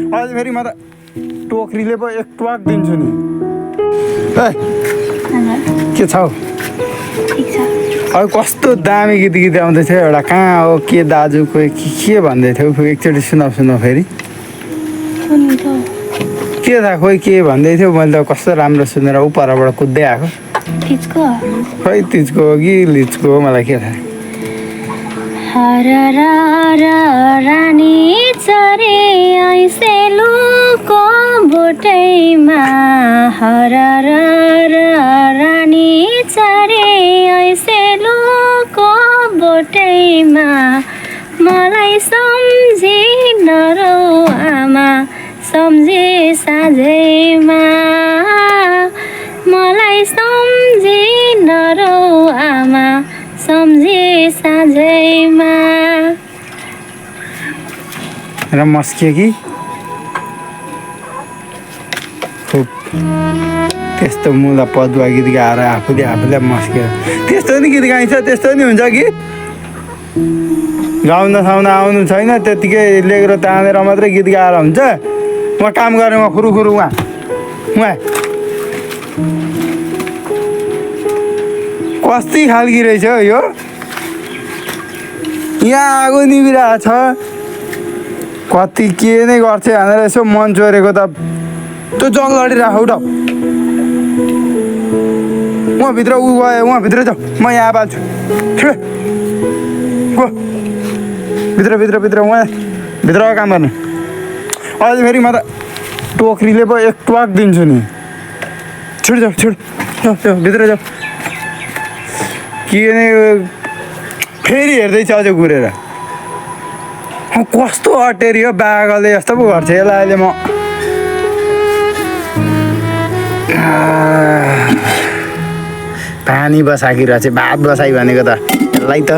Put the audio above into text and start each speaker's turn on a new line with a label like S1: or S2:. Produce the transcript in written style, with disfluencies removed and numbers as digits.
S1: आज फेरि म त टोकरीले पो एक ट्वाक दिन्छु नि। के छ हौ? अब कस्तो दामी गीत गीत आउँदै थियो एउटा कहाँ हो के दाजु कोही के भन्दै थियो एकचोटि सुनाउ फेरि के थाहा खोइ के भन्दै थियो मैले त कस्तो राम्रो सुनेर ऊ परबाट कुद्दै आएको खै तिजको हो कि लिचको हो मलाई के थाहा।
S2: रानी चरे ऐसेलुको बोटैमा रानी चरे ऐसेलुको बोटैमा मलाई सम्झी नरौ आमा सम्झे साँझैमा मलाई सम्झी नरौ आमा सम्झे साँझैमा।
S1: र मस्कियो कि खुब त्यस्तो मुला पदुवा गीत गाएर आफूले मस्कियो। त्यस्तो नि गीत गाइन्छ त्यस्तो नि हुन्छ कि गाउन साउन आउनु छैन त्यतिकै लेखेर तानेर मात्रै गीत गाएर हुन्छ। म काम गरेँ म खुरुखुरु उहाँ कस्ती खालकी रहेछ यो यहाँ आगो निभिरहेको छ कति के नै गर्छ भनेर यसो मन चोरेको त त्यो जङ्गली राखौ त उहाँभित्र ऊ गयो उहाँभित्र जाऊ म यहाँ बाल्छु गो भित्र उहाँ भित्र काम गर्नु। अझ फेरि म त टोकरीले पो एक ट्वाक दिन्छु नि। छिटो जाऊ भित्र जाऊ के नै फेरि हेर्दैछ अझ घुरेर कस्तो अटेरी हो बागले यस्तो पो गर्छ यसलाई अहिले म पानी बसाकी रहेछ भात बसाइ भनेको त यसलाई त